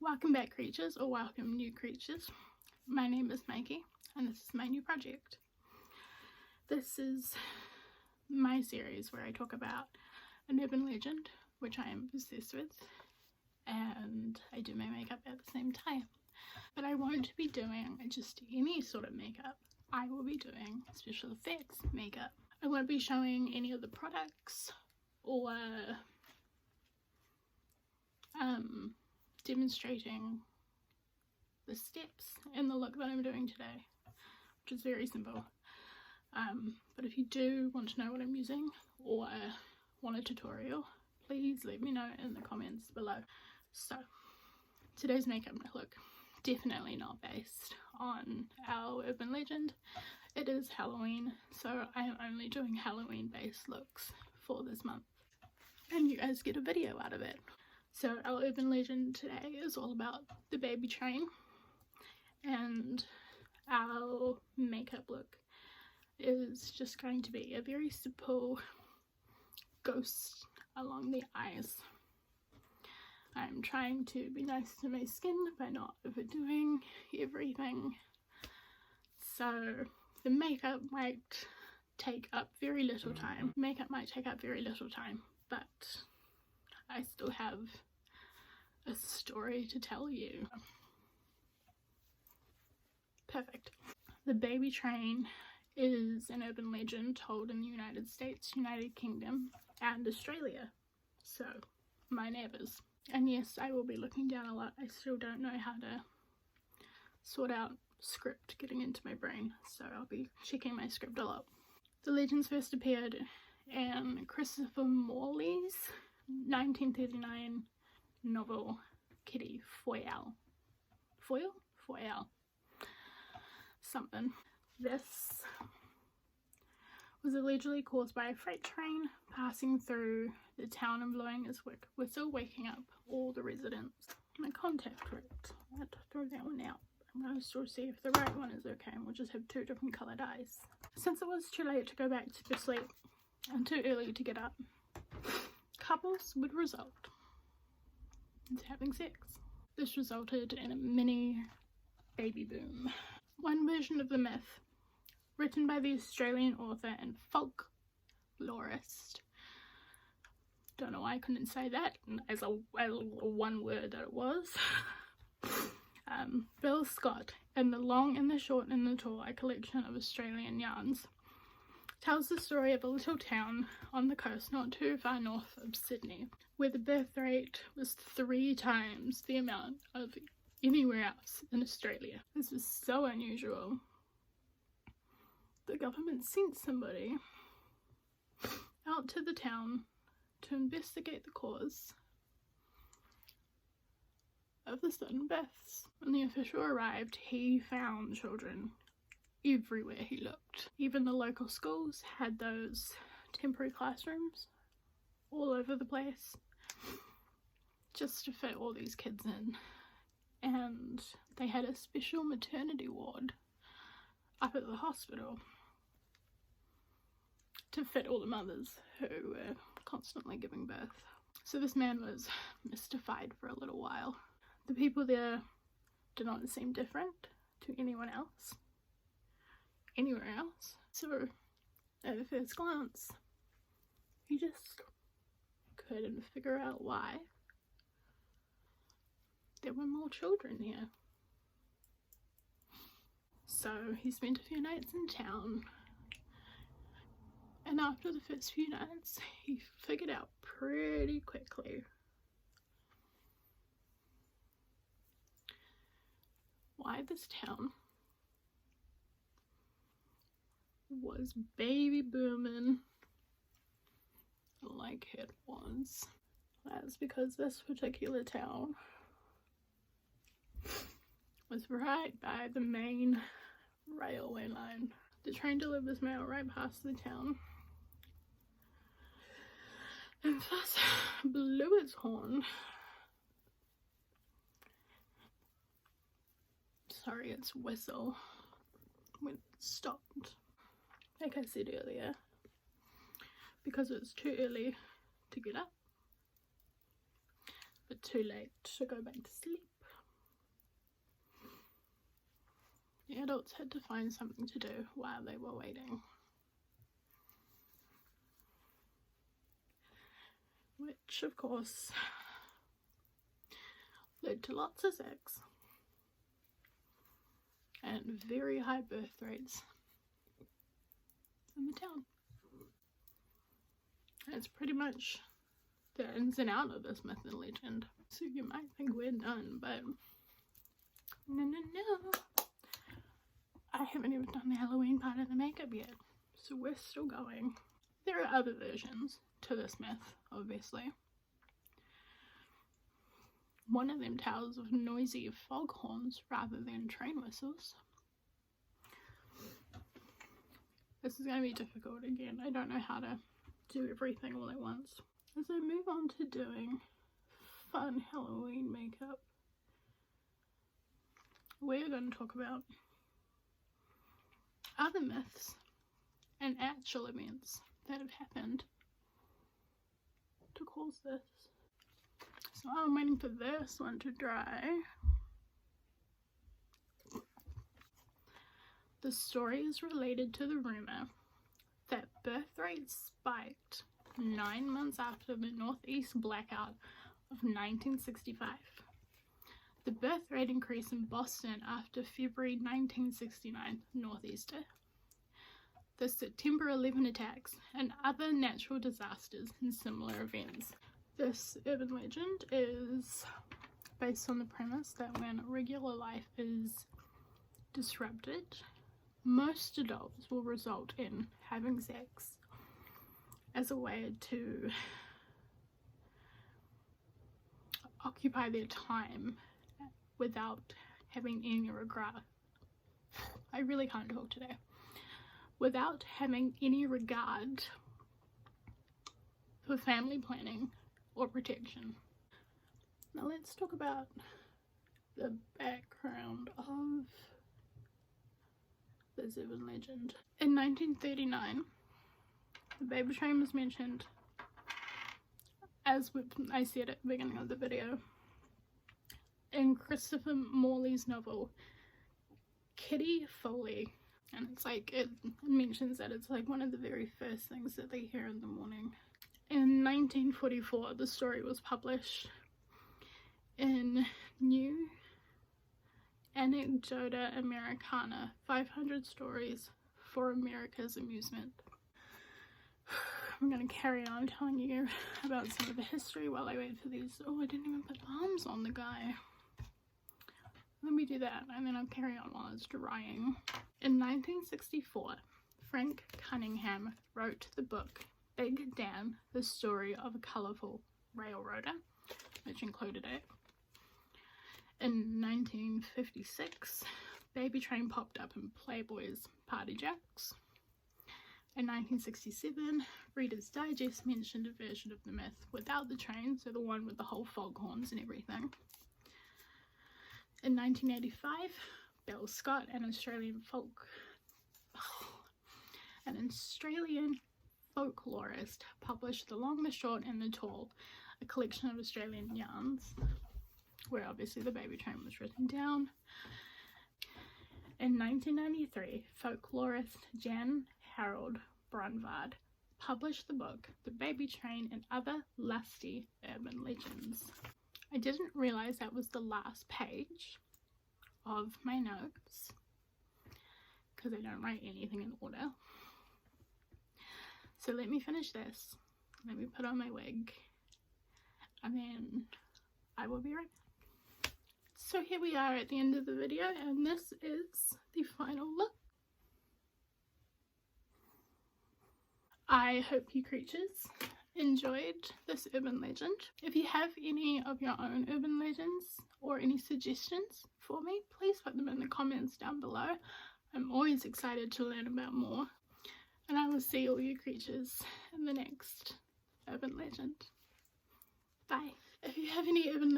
Welcome back, creatures, or welcome new creatures. My name is Mikey and this is my new project. This is my series where I talk about an urban legend which I am obsessed with, and I do my makeup at the same time. But I won't be doing just any sort of makeup. I will be doing special effects makeup. I won't be showing any of the products or demonstrating the steps in the look that I'm doing today, which is very simple. But if you do want to know what I'm using or want a tutorial, please let me know in the comments below. So today's makeup look, definitely not based on our urban legend. It is Halloween, so I am only doing Halloween based looks for this month, and you guys get a video out of it. So our urban legend today is all about the baby train, and our makeup look is just going to be a very simple ghost along the eyes. I'm trying to be nice to my skin by not overdoing everything, so the makeup might take up very little time. But I still have a story to tell you. Perfect. The baby train is an urban legend told in the United States, United Kingdom, and Australia. So, my neighbours. And yes, I will be looking down a lot. I still don't know how to sort out script getting into my brain, so I'll be checking my script a lot. The legends first appeared in Christopher Morley's 1939 novel Kitty Foyle. Foyle? Something. This was allegedly caused by a freight train passing through the town and blowing its whistle, waking up all the residents. My contact ripped. I had to throw that one out. I'm going to still see if the right one is okay, and we'll just have two different coloured eyes. Since it was too late to go back to sleep and too early to get up, couples would result into having sex. This resulted in a mini baby boom. One version of the myth, written by the Australian author and folklorist, don't know why I couldn't say that as a one word that it was, Bill Scott, in The Long and the Short and the Tall, a collection of Australian yarns, tells the story of a little town on the coast not too far north of Sydney, where the birth rate was 3 times the amount of anywhere else in Australia. This was so unusual. The government sent somebody out to the town to investigate the cause of the sudden births. When the official arrived, he found children everywhere he looked. Even the local schools had those temporary classrooms all over the place just to fit all these kids in. And they had a special maternity ward up at the hospital to fit all the mothers who were constantly giving birth. So this man was mystified for a little while. The people there did not seem different to anyone else, anywhere else. So at first glance, he just couldn't figure out why there were more children here. So he spent a few nights in town, and after the first few nights, he figured out pretty quickly why this town was baby booming like it was. That's because this particular town was right by the main railway line. The train delivers mail right past the town and thus blew its horn. Sorry, its whistle when it stopped. Like I said earlier, because it was too early to get up, but too late to go back to sleep. The adults had to find something to do while they were waiting. Which, of course, led to lots of sex and very high birth rates in the town. That's pretty much the ins and out of this myth and legend. So you might think we're done, but no. I haven't even done the Halloween part of the makeup yet, so we're still going. There are other versions to this myth, obviously. One of them tells of noisy foghorns rather than train whistles. This is going to be difficult again. I don't know how to do everything all at once. As I move on to doing fun Halloween makeup, we're going to talk about other myths and actual events that have happened to cause this. So I'm waiting for this one to dry. The story is related to the rumor that birth rates spiked 9 months after the Northeast blackout of 1965. The birth rate increased in Boston after February 1969 Northeaster, the September 11 attacks, and other natural disasters and similar events. This urban legend is based on the premise that when regular life is disrupted, most adults will result in having sex as a way to occupy their time without having any regret. I really can't talk today. Without having any regard for family planning or protection. Now let's talk about the background of this urban legend. In 1939, the baby train was mentioned, as I said at the beginning of the video, in Christopher Morley's novel Kitty Foley. And it's like, it mentions that it's like one of the very first things that they hear in the morning. In 1944, the story was published in New Anecdota Americana, 500 Stories for America's Amusement. I'm going to carry on telling you about some of the history while I wait for these. Oh, I didn't even put arms on the guy. Let me do that, and then I'll carry on while it's drying. In 1964, Frank Cunningham wrote the book Big Dan, the Story of a Colourful Railroader, which included it. In 1956, Baby Train popped up in Playboy's Party Jacks. In 1967, Reader's Digest mentioned a version of the myth without the train, so the one with the whole foghorns and everything. In 1985, Bill Scott, an Australian folklorist, published The Long, the Short and the Tall, a collection of Australian yarns, where obviously the baby train was written down. In 1993, folklorist Jan Harold Brunvard published the book The Baby Train and Other Lusty Urban Legends. I didn't realise that was the last page of my notes, because I don't write anything in order. So let me finish this, let me put on my wig, and then I will be right back. So here we are at the end of the video, and this is the final look. I hope you creatures enjoyed this urban legend. If you have any of your own urban legends or any suggestions for me, please put them in the comments down below. I'm always excited to learn about more, and I will see all you creatures in the next urban legend. Bye. If you have any urban